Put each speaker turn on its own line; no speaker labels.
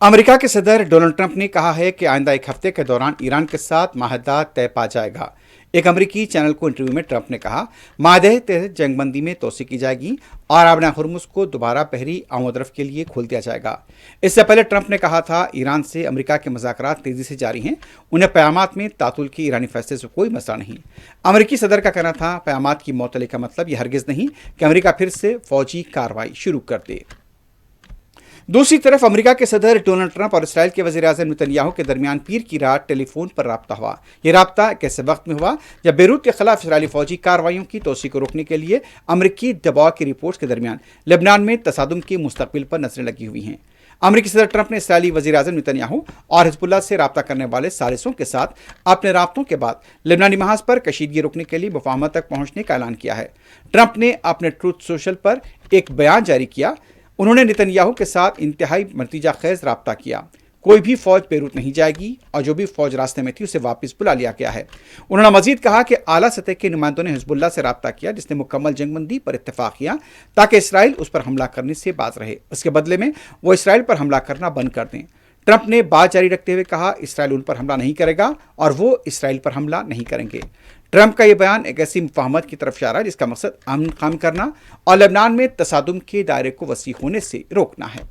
America के सदर Donald Trump ने कहा है कि आइंदा एक हफ्ते के दौरान ईरान के साथ माहदा तय पा जाएगा। एक अमेरिकी चैनल को इंटरव्यू में ट्रंप ने कहा, माहदे तहत जंगबंदी में तोसी की जाएगी और आबना हुर्मुज को दोबारा बहरी आमोदरफ के लिए खोल दिया जाएगा। इससे पहले ट्रंप ने कहा था, ईरान से अमेरिका के मुज़ाकरात तेजी से जारी हैं, उन्हें क़यामत में तातुल के ईरानी फैसले से कोई मसला नहीं। अमेरिकी सदर का कहना था, क़यामत की मौतली का मतलब यह हरगिज़ नहीं कि अमेरिका फिर से फौजी कार्रवाई शुरू कर दे। दूसरी तरफ अमेरिका के सदर डोनाल्ड ट्रंप और इसराइल के वज़ीर-ए-आज़म नेतन्याहू के दरमियान पीर की रात टेलीफोन पर राब्ता हुआ। यह राब्ता एक ऐसे वक्त में हुआ जब बेरूत के खिलाफ इसराइली फौजी कार्रवाइयों की तोसी को रोकने के लिए अमेरिकी दबाव की रिपोर्ट्स के दरमियान लेबनान में तसादुम के मुस्तकबिल पर नजरें लगी हुई हैं। अमेरिकी सदर ट्रंप ने इसराइली वज़ीर-ए-आज़म नेतन्याहू और हिजबुल्लाह से राब्ता करने वाले सालिसों के साथ अपने राब्तों के बाद लेबनानी महाज पर कशीदगी रोकने के लिए मुफाहमत तक पहुंचने का ऐलान किया है। ट्रंप ने अपने ट्रूथ सोशल पर एक बयान जारी किया। उन्होंने नेतन्याहू के साथ इंतहाई नतीजा खेज राब्ता किया। कोई भी फौज बेरूत नहीं जाएगी और जो भी फौज रास्ते में थी उसे वापस बुला लिया गया है। उन्होंने मजीद कहा कि आला सतह के नुमाइंदों ने हिजबुल्लाह से राब्ता किया, जिसने मुकम्मल जंगबंदी पर इत्तेफाक किया ताकि इसराइल उस पर हमला करने से बाज रहे। उसके बदले में वो इसराइल पर हमला करना बंद कर दें। ट्रंप ने बात जारी रखते हुए कहा, इसराइल उन पर हमला नहीं करेगा और वो इसराइल पर हमला नहीं करेंगे। ट्रंप का यह बयान एक ऐसी मुफाहमत की तरफ इशारा है जिसका मकसद अमन कायम करना और लेबनान में तसादुम के दायरे को वसी होने से रोकना है।